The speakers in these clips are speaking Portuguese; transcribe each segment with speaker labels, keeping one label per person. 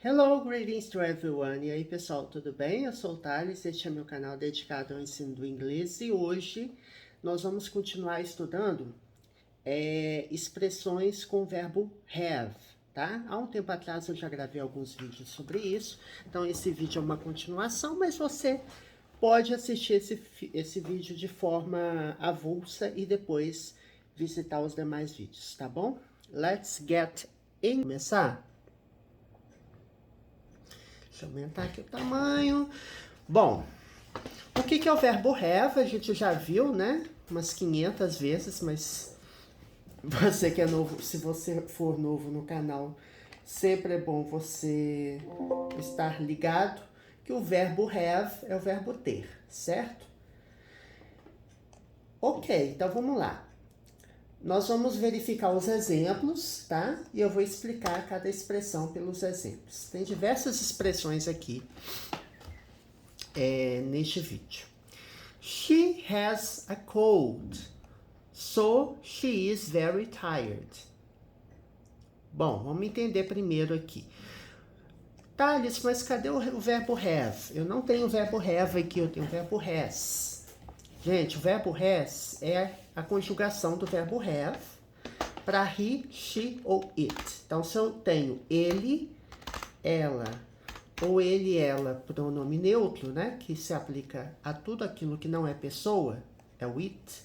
Speaker 1: Hello, greetings to everyone. E aí, pessoal, tudo bem? Eu sou o Thales, este é meu canal dedicado ao ensino do inglês e hoje nós vamos continuar estudando expressões com o verbo have, tá? Há um tempo atrás eu já gravei alguns vídeos sobre isso, então esse vídeo é uma continuação, mas você pode assistir esse vídeo de forma avulsa e depois visitar os demais vídeos, tá bom? Let's get in. Começar? Deixa eu aumentar aqui o tamanho. Bom, o que é o verbo have? A gente já viu, né? Umas 500 vezes, mas você que é novo, se você for novo no canal, sempre é bom você estar ligado que o verbo have é o verbo ter, certo? Ok, então vamos lá. Nós vamos verificar os exemplos, tá? E eu vou explicar cada expressão pelos exemplos. Tem diversas expressões aqui neste vídeo. She has a cold, so she is very tired. Bom, vamos entender primeiro aqui. Thales, mas cadê o verbo have? Eu não tenho o verbo have aqui, eu tenho o verbo has. Gente, o verbo has é a conjugação do verbo have para he, she ou it. Então, se eu tenho ele, ela, ou ele, ela, pronome neutro, né? Que se aplica a tudo aquilo que não é pessoa, é o it.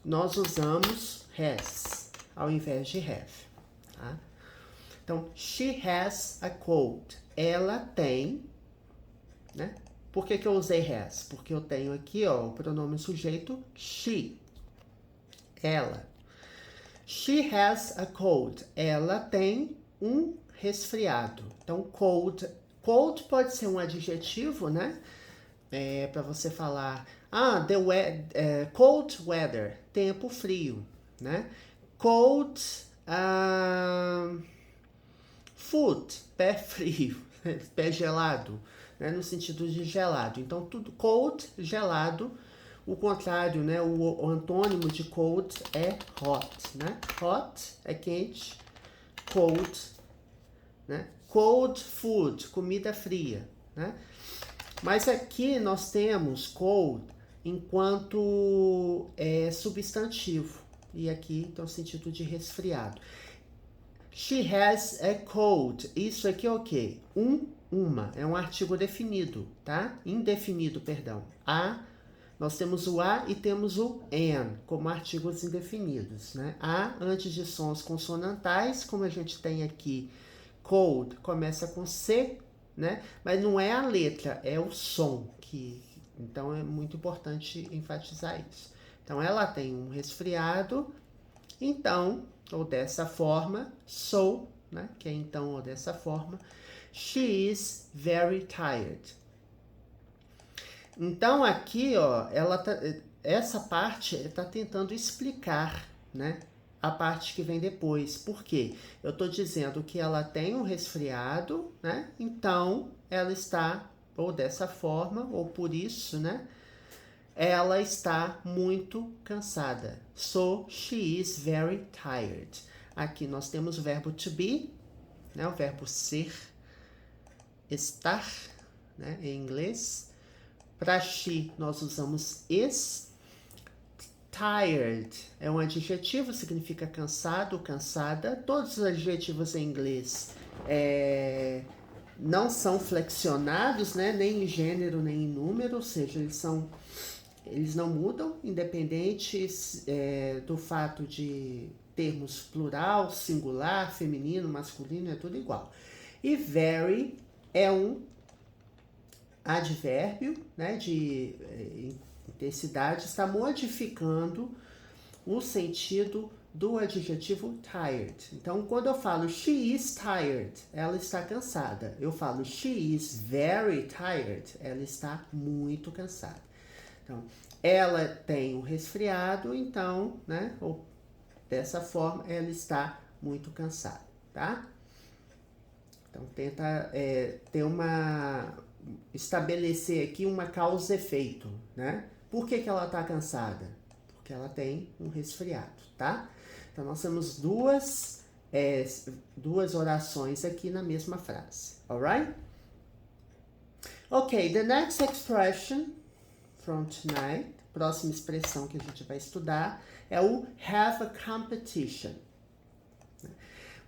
Speaker 1: Nós usamos has ao invés de have, tá? Então, she has a cold. Ela tem, né? Por que eu usei has? Porque eu tenho aqui, ó, o pronome sujeito she. Ela. She has a cold. Ela tem um resfriado. Então, cold. Cold pode ser um adjetivo, né? Para você falar, cold weather, tempo frio, né? Cold foot, pé frio, pé gelado, né? No sentido de gelado. Então, tudo cold, gelado. O contrário, né? O antônimo de cold é hot, né? Hot é quente, cold, né? Cold food, comida fria, né? Mas aqui nós temos cold enquanto substantivo. E aqui tem o sentido de resfriado. She has a cold. Isso aqui é o quê? Uma. É um artigo definido, tá? Indefinido, perdão. Nós temos o a e temos o an como artigos indefinidos, né? A antes de sons consonantais, como a gente tem aqui, cold começa com C, né? Mas não é a letra, é o som então é muito importante enfatizar isso. Então ela tem um resfriado, então, ou dessa forma, so, né? Que é então ou dessa forma, she is very tired. Então aqui, ó, essa parte está tentando explicar, né, a parte que vem depois. Por quê? Eu estou dizendo que ela tem um resfriado, né? Então ela está ou dessa forma ou por isso, né? Ela está muito cansada. So she is very tired. Aqui nós temos o verbo to be, né? O verbo ser, estar, né? Em inglês. Para she, nós usamos is. Tired é um adjetivo, significa cansado, cansada. Todos os adjetivos em inglês não são flexionados, né? Nem em gênero, nem em número, ou seja, eles não mudam, independentes do fato de termos plural, singular, feminino, masculino, é tudo igual. E very é um advérbio, né, de intensidade, está modificando o sentido do adjetivo tired. Então, quando eu falo she is tired, ela está cansada. Eu falo she is very tired, ela está muito cansada. Então, ela tem um resfriado, então, né, ou dessa forma, ela está muito cansada, tá? Então, tenta estabelecer aqui uma causa e efeito, né? Por que ela está cansada? Porque ela tem um resfriado, tá? Então, nós temos duas duas orações aqui na mesma frase. Alright? Okay, the next expression from tonight, próxima expressão que a gente vai estudar, é o have a competition.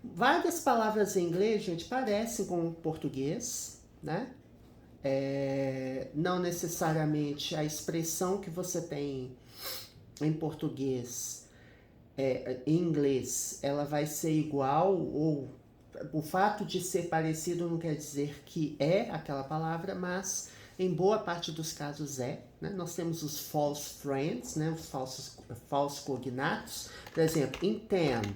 Speaker 1: Várias palavras em inglês, gente, parecem com o português, né? Não necessariamente a expressão que você tem em português, em inglês, ela vai ser igual, ou o fato de ser parecido não quer dizer que é aquela palavra, mas em boa parte dos casos né? Nós temos os false friends, né? Os falsos cognatos. Por exemplo, intend.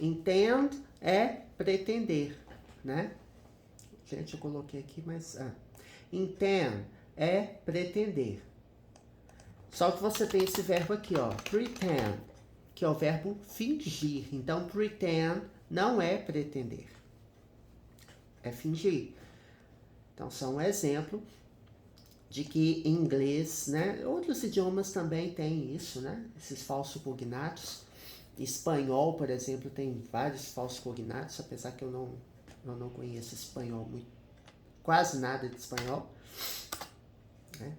Speaker 1: Intend é pretender, né? Gente, eu coloquei aqui, mas... intend é pretender. Só que você tem esse verbo aqui, ó, pretend, que é o verbo fingir. Então, pretend não é pretender, é fingir. Então, são um exemplo de que em inglês, né, outros idiomas também têm isso, né, esses falsos cognatos. Espanhol, por exemplo, tem vários falsos cognatos, apesar que eu não conheço espanhol, quase nada de espanhol, né?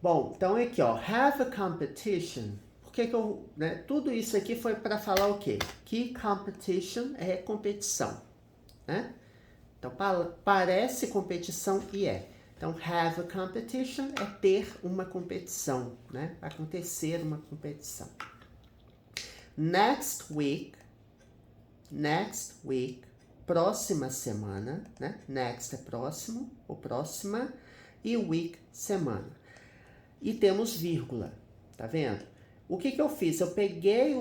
Speaker 1: Bom, então aqui, ó, have a competition. Por que eu, né, tudo isso aqui foi para falar o quê? Que competition é competição, né? Então, parece competição e é. Então, have a competition é ter uma competição, né? Acontecer uma competição. Next week, próxima semana, né? Next é próximo, ou próxima, e week, semana. E temos vírgula, tá vendo? O que eu fiz? Eu peguei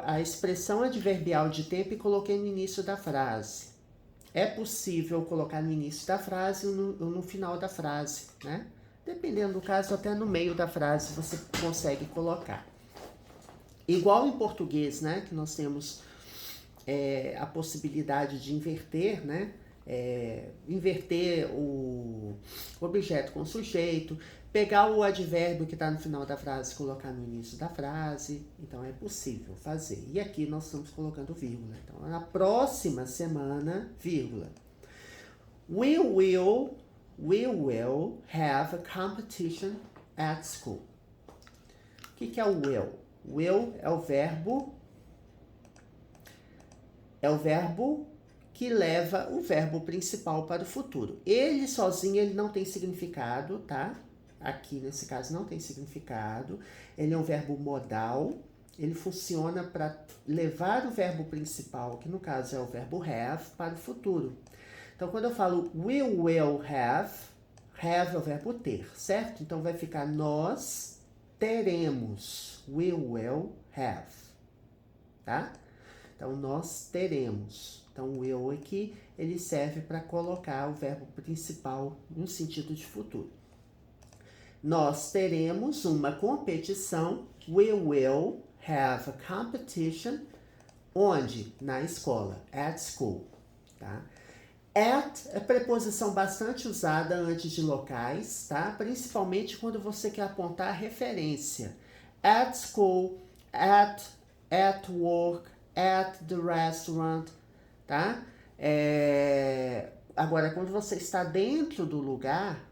Speaker 1: a expressão adverbial de tempo e coloquei no início da frase. É possível colocar no início da frase ou no final da frase, né? Dependendo do caso, até no meio da frase você consegue colocar. Igual em português, né? Que nós temos a possibilidade de inverter, né? Inverter o objeto com o sujeito, pegar o advérbio que está no final da frase e colocar no início da frase. Então, é possível fazer. E aqui nós estamos colocando vírgula. Então, na próxima semana, vírgula. We will have a competition at school. O que é o will? Will é o verbo que leva o verbo principal para o futuro. Ele sozinho, ele não tem significado, tá? Aqui, nesse caso, não tem significado. Ele é um verbo modal. Ele funciona para levar o verbo principal, que no caso é o verbo have, para o futuro. Então, quando eu falo we will have é o verbo ter, certo? Então, vai ficar nós teremos. We will have, tá? Então, nós teremos. Então, o will aqui, ele serve para colocar o verbo principal no sentido de futuro. Nós teremos uma competição. We will have a competition. Onde? Na escola. At school. Tá? At é preposição bastante usada antes de locais, tá? Principalmente quando você quer apontar referência. At school, at work, at the restaurant, tá? Agora, quando você está dentro do lugar,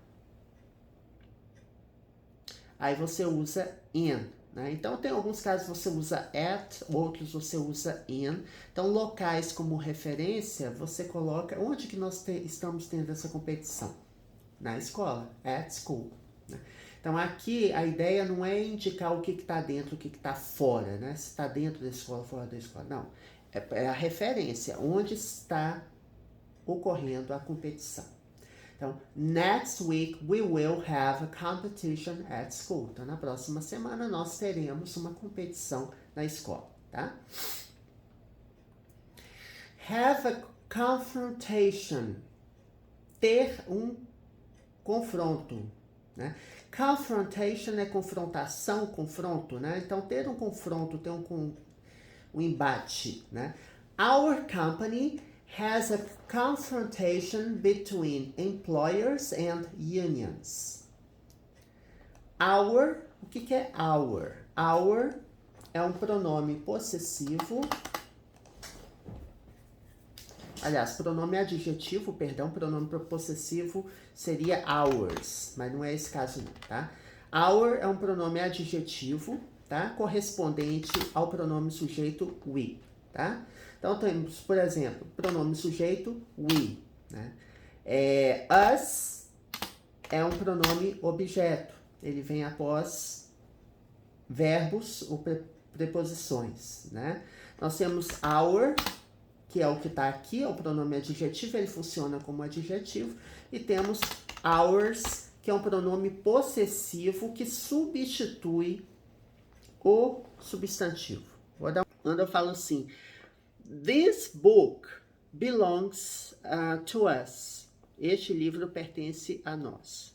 Speaker 1: aí você usa in, né? Então, tem alguns casos você usa at, outros você usa in. Então, locais como referência, você coloca... Onde que nós estamos tendo essa competição? Na escola, at school, né? Então, aqui, a ideia não é indicar o que está dentro, o que está fora, né? Se está dentro da escola, fora da escola. Não, é a referência, onde está ocorrendo a competição. Então, next week we will have a competition at school. Então, na próxima semana nós teremos uma competição na escola, tá? Have a confrontation. Ter um confronto, né? Confrontation é confrontação, confronto, né? Então, ter um confronto, ter um embate, né? Our company has a confrontation between employers and unions. Our, o que é our? Our é um pronome possessivo aliás, pronome adjetivo, perdão, pronome possessivo seria ours, mas não é esse caso não, tá? Our é um pronome adjetivo, tá? Correspondente ao pronome sujeito we, tá? Então temos, por exemplo, pronome sujeito we, né? Us é um pronome objeto, ele vem após verbos ou preposições, né? Nós temos our, que é o que está aqui, é o pronome adjetivo, ele funciona como adjetivo, e temos ours, que é um pronome possessivo que substitui o substantivo. Quando eu falo assim, this book belongs to us. Este livro pertence a nós.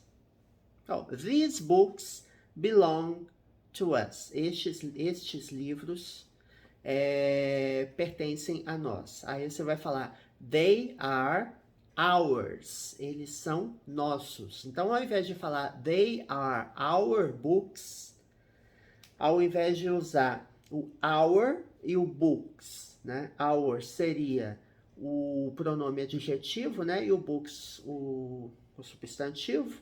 Speaker 1: Oh, these books belong to us. Estes livros pertencem a nós. Aí você vai falar, they are ours. Eles são nossos. Então, ao invés de falar, they are our books, ao invés de usar o our e o books, né? Our seria o pronome adjetivo, né? E o books, o substantivo.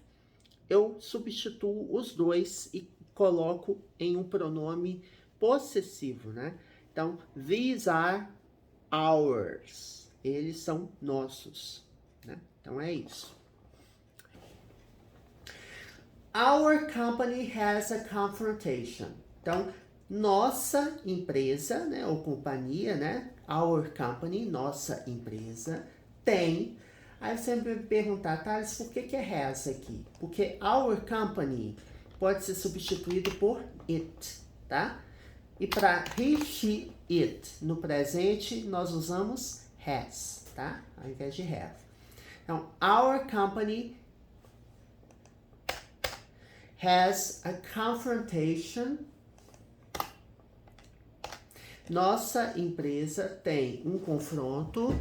Speaker 1: Eu substituo os dois e coloco em um pronome possessivo, né? Então, these are ours. Eles são nossos, né? Então, é isso. Our company has a confrontation. Então, nossa empresa, né? Ou companhia, né? Our company, nossa empresa, tem... Aí você vai me perguntar, Thales, por que é has aqui? Porque our company pode ser substituído por it, tá? E para he, she, it no presente, nós usamos has, tá? Ao invés de have. Então, our company has a confrontation. Nossa empresa tem um confronto.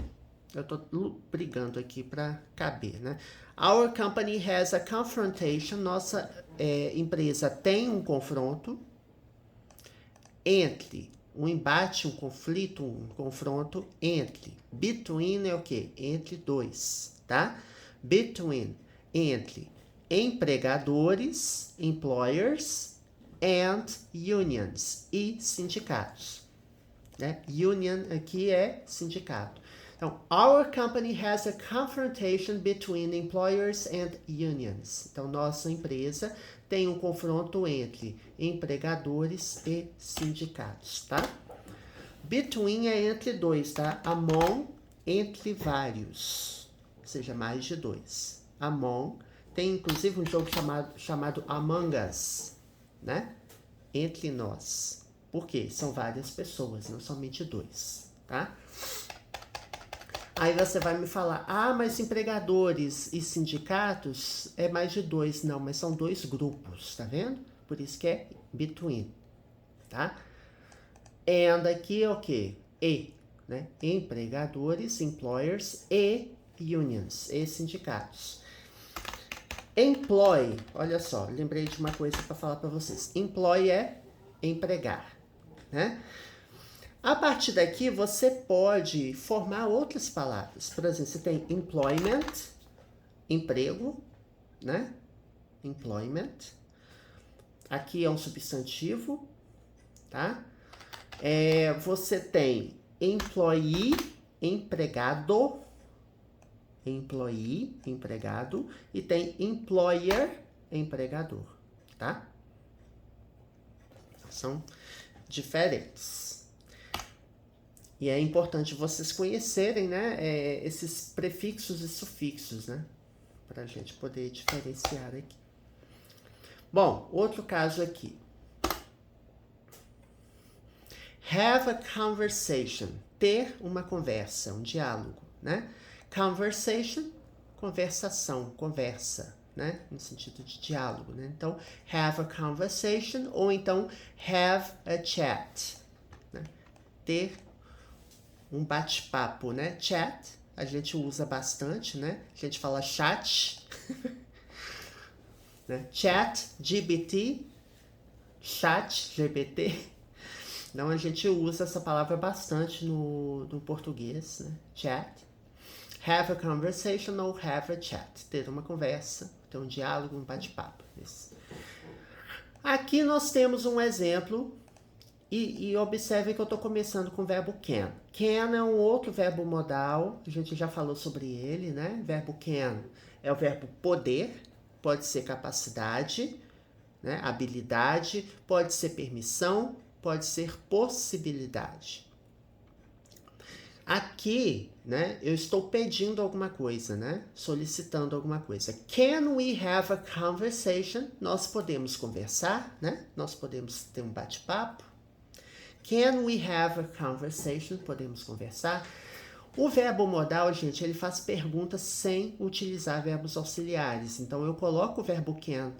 Speaker 1: Eu tô brigando aqui para caber, né? Our company has a confrontation. Nossa empresa tem um confronto entre, um embate, um conflito, um confronto entre. Between é o quê? Entre dois, tá? Between, entre empregadores, employers, and unions, e sindicatos, né? Union aqui é sindicato. Então, our company has a confrontation between employers and unions. Então, nossa empresa tem um confronto entre empregadores e sindicatos, tá? Between é entre dois, tá? Among, entre vários. Ou seja, mais de dois. Among, tem inclusive um jogo chamado Among Us, né? Entre nós. Por quê? São várias pessoas, não somente dois, tá? Aí você vai me falar, mas empregadores e sindicatos é mais de dois. Não, mas são dois grupos, tá vendo? Por isso que é between, tá? And aqui é o quê? E, né? Empregadores, employers e unions, e sindicatos. Employ, olha só, lembrei de uma coisa para falar para vocês. Employ é empregar, né? A partir daqui, você pode formar outras palavras. Por exemplo, você tem employment, emprego, né? Employment. Aqui é um substantivo, tá? Você tem employee, empregado. Employee, empregado. E tem employer, empregador, tá? São diferentes. E é importante vocês conhecerem, né, esses prefixos e sufixos, né, para a gente poder diferenciar aqui. Bom, outro caso aqui. Have a conversation, ter uma conversa, um diálogo, né? Conversation, conversação, conversa, né, no sentido de diálogo, né? Então, have a conversation ou então have a chat, né? Ter um bate-papo, né? Chat, a gente usa bastante, né? A gente fala chat, né? Chat, GBT, chat, GBT. Então, a gente usa essa palavra bastante no português, né? Chat. Have a conversation ou have a chat. Ter uma conversa, ter um diálogo, um bate-papo. Aqui nós temos um exemplo. E observem que eu estou começando com o verbo can. Can é um outro verbo modal, a gente já falou sobre ele, né? Verbo can é o verbo poder, pode ser capacidade, né? Habilidade, pode ser permissão, pode ser possibilidade. Aqui, né, eu estou pedindo alguma coisa, né? Solicitando alguma coisa. Can we have a conversation? Nós podemos conversar, né? Nós podemos ter um bate-papo. Can we have a conversation? Podemos conversar. O verbo modal, gente, ele faz perguntas sem utilizar verbos auxiliares. Então, eu coloco o verbo can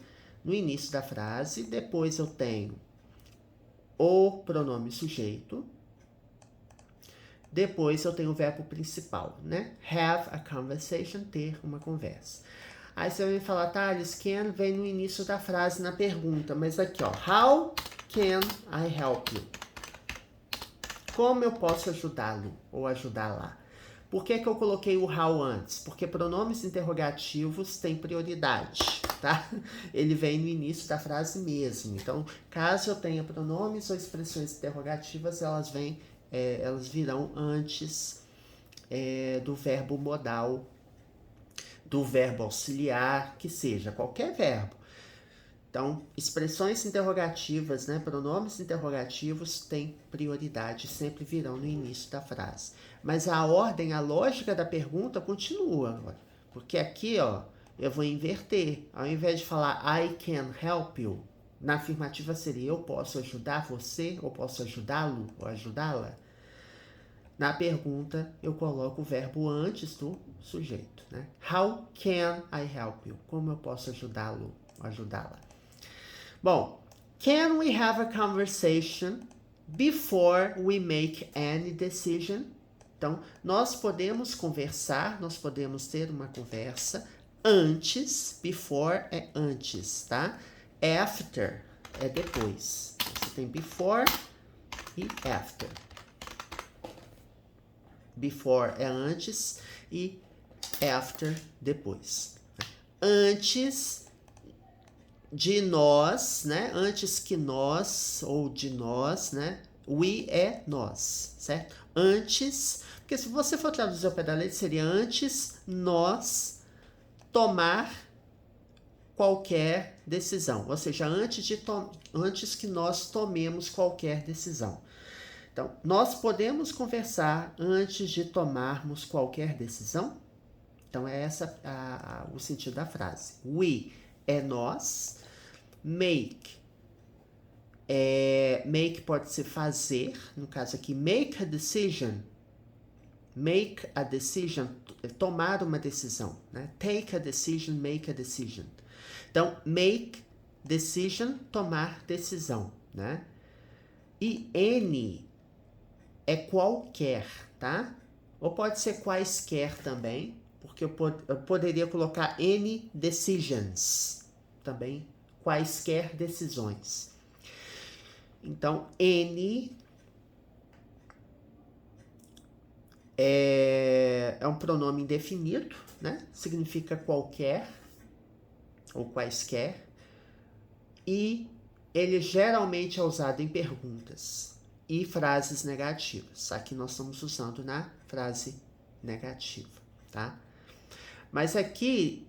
Speaker 1: no início da frase, depois eu tenho o pronome sujeito, depois eu tenho o verbo principal, né? Have a conversation, ter uma conversa. Aí você vai falar, Thales, can vem no início da frase na pergunta, mas aqui, ó, how can I help you? Como eu posso ajudá-lo ou ajudá-la? Por que eu coloquei o how antes? Porque pronomes interrogativos têm prioridade, tá? Ele vem no início da frase mesmo. Então, caso eu tenha pronomes ou expressões interrogativas, elas virão antes do verbo modal, do verbo auxiliar, que seja qualquer verbo. Então, expressões interrogativas, né, pronomes interrogativos têm prioridade, sempre virão no início da frase. Mas a ordem, a lógica da pergunta continua agora. Porque aqui, ó, eu vou inverter. Ao invés de falar I can help you, na afirmativa seria eu posso ajudar você, ou posso ajudá-lo, ou ajudá-la. Na pergunta, eu coloco o verbo antes do sujeito, né? How can I help you? Como eu posso ajudá-lo, ou ajudá-la? Bom, can we have a conversation before we make any decision? Então, nós podemos conversar, nós podemos ter uma conversa antes, before é antes, tá? After é depois. Você tem before e after. Before é antes e after depois. Antes de nós, né? Antes que nós, ou de nós, né? We é nós, certo? Antes, porque se você for traduzir ao pé da letra, seria antes nós tomar qualquer decisão. Ou seja, antes que nós tomemos qualquer decisão. Então, nós podemos conversar antes de tomarmos qualquer decisão? Então, é essa o sentido da frase. We é nós. Make. Make pode ser fazer. No caso aqui, make a decision. Make a decision. Tomar uma decisão. Né? Take a decision, make a decision. Então, make decision, tomar decisão. Né? E any é qualquer, tá? Ou pode ser quaisquer também, porque eu poderia colocar any decisions, também quaisquer decisões. Então, any é um pronome indefinido, né? Significa qualquer ou quaisquer, e ele geralmente é usado em perguntas e frases negativas. Aqui nós estamos usando na frase negativa, tá? Mas aqui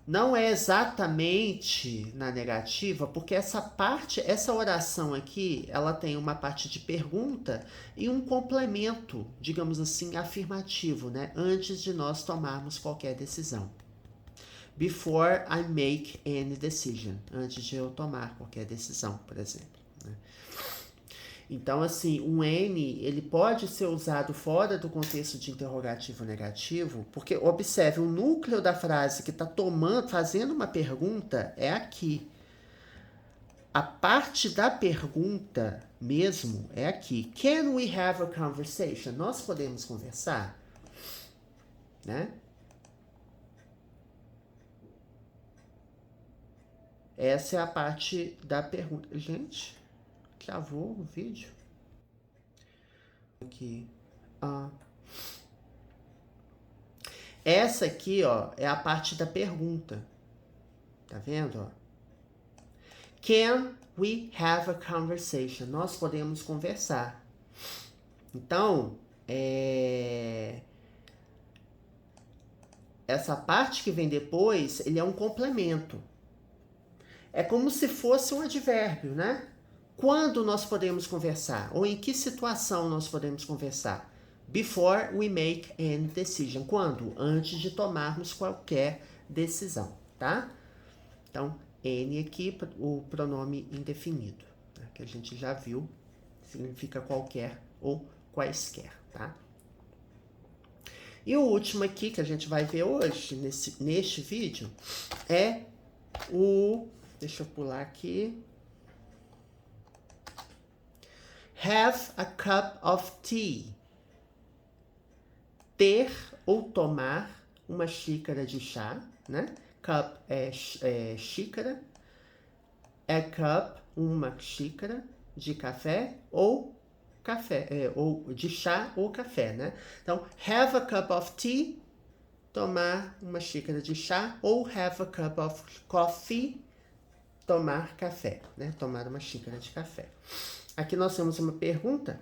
Speaker 1: não é exatamente na negativa, porque essa oração aqui, ela tem uma parte de pergunta e um complemento, digamos assim, afirmativo, né? Antes de nós tomarmos qualquer decisão. Before I make any decision. Antes de eu tomar qualquer decisão, por exemplo. Então, assim, um N, ele pode ser usado fora do contexto de interrogativo negativo, porque, observe, o núcleo da frase que está fazendo uma pergunta é aqui. A parte da pergunta mesmo é aqui. Can we have a conversation? Nós podemos conversar? Né? Essa é a parte da pergunta. Gente, travou o vídeo. Aqui. Essa aqui, ó, é a parte da pergunta. Tá vendo, ó? Can we have a conversation? Nós podemos conversar. Então, essa parte que vem depois, ele é um complemento. É como se fosse um advérbio, né? Quando nós podemos conversar? Ou em que situação nós podemos conversar? Before we make any decision. Quando? Antes de tomarmos qualquer decisão, tá? Então, any aqui, o pronome indefinido, né? Que a gente já viu, significa qualquer ou quaisquer, tá? E o último aqui que a gente vai ver hoje, neste vídeo, é o... Deixa eu pular aqui. Have a cup of tea. Ter ou tomar uma xícara de chá, né? Cup é xícara. A cup, uma xícara de café ou café, ou de chá ou café, né? Então, have a cup of tea, tomar uma xícara de chá, ou have a cup of coffee, tomar café, né? Tomar uma xícara de café. Aqui nós temos uma pergunta.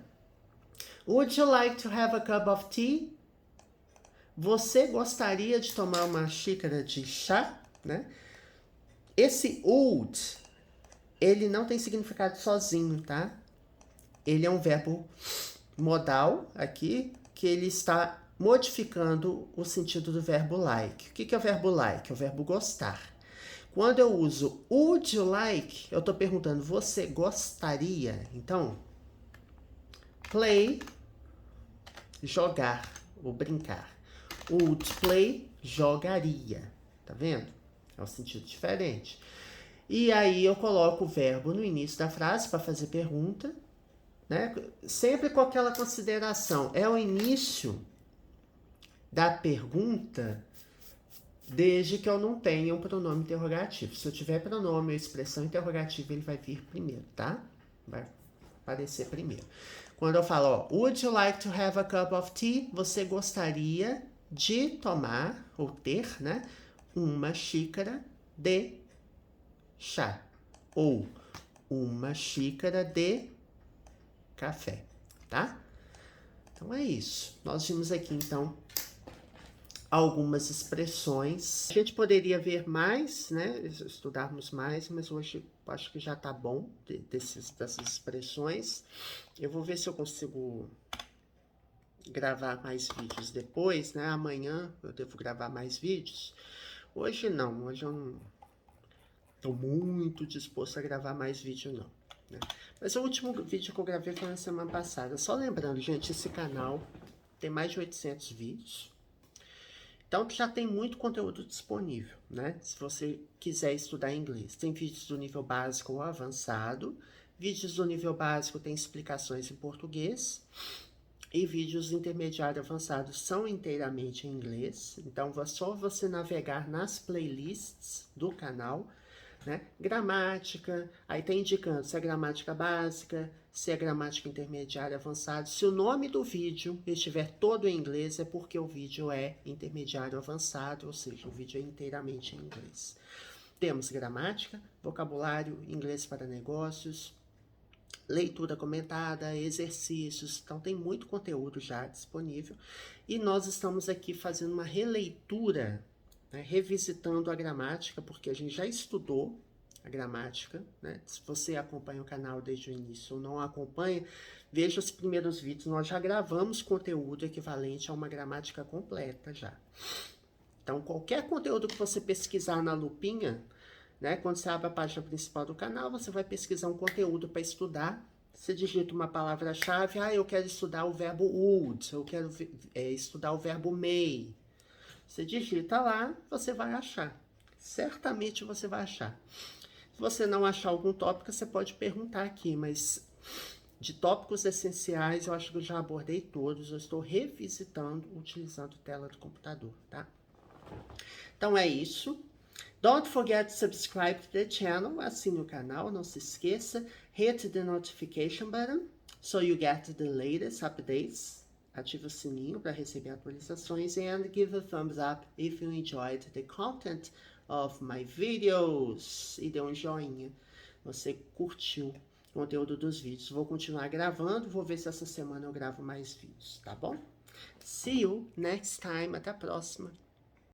Speaker 1: Would you like to have a cup of tea? Você gostaria de tomar uma xícara de chá, né? Esse would, ele não tem significado sozinho, tá? Ele é um verbo modal aqui, que ele está modificando o sentido do verbo like. O que é o verbo like? É o verbo gostar. Quando eu uso would you like, eu estou perguntando, você gostaria? Então, play, jogar ou brincar. Would play, jogaria. Tá vendo? É um sentido diferente. E aí eu coloco o verbo no início da frase para fazer pergunta, né? Sempre com aquela consideração. É o início da pergunta, desde que eu não tenha um pronome interrogativo. Se eu tiver pronome ou expressão interrogativa, ele vai vir primeiro, tá? Vai aparecer primeiro. Quando eu falo, ó, would you like to have a cup of tea? Você gostaria de tomar, ou ter, né? Uma xícara de chá. Ou uma xícara de café, tá? Então é isso. Nós vimos aqui, então, algumas expressões. A gente poderia ver mais, né? Estudarmos mais, mas hoje acho que já tá bom dessas expressões. Eu vou ver se eu consigo gravar mais vídeos depois, né? Amanhã eu devo gravar mais vídeos. Hoje não, hoje eu não tô muito disposto a gravar mais vídeo não, né? Mas o último vídeo que eu gravei foi na semana passada. Só lembrando, gente, esse canal tem mais de 800 vídeos. Então, já tem muito conteúdo disponível, né? Se você quiser estudar inglês. Tem vídeos do nível básico ou avançado. Vídeos do nível básico tem explicações em português. E vídeos intermediário avançado são inteiramente em inglês. Então, é só você navegar nas playlists do canal, né? Gramática, aí tá indicando se é gramática básica, se é gramática intermediária avançada. Se o nome do vídeo estiver todo em inglês, é porque o vídeo é intermediário avançado, ou seja, o vídeo é inteiramente em inglês. Temos gramática, vocabulário, inglês para negócios, leitura comentada, exercícios. Então tem muito conteúdo já disponível. E nós estamos aqui fazendo uma releitura, né, revisitando a gramática, porque a gente já estudou a gramática, né? Se você acompanha o canal desde o início ou não acompanha, veja os primeiros vídeos, nós já gravamos conteúdo equivalente a uma gramática completa já. Então, qualquer conteúdo que você pesquisar na lupinha, né, quando você abre a página principal do canal, você vai pesquisar um conteúdo para estudar. Você digita uma palavra-chave, eu quero estudar o verbo would, eu quero estudar o verbo may. Você digita lá, você vai achar. Certamente você vai achar. Se você não achar algum tópico, você pode perguntar aqui, mas de tópicos essenciais, eu acho que eu já abordei todos. Eu estou revisitando, utilizando tela do computador, tá? Então é isso. Don't forget to subscribe to the channel, assine o canal, não se esqueça. Hit the notification button, so you get the latest updates ative o sininho para receber atualizações and give a thumbs up if you enjoyed the content of my videos. E dê um joinha. Você curtiu o conteúdo dos vídeos. Vou continuar gravando, vou ver se essa semana eu gravo mais vídeos, tá bom? See you next time. Até a próxima.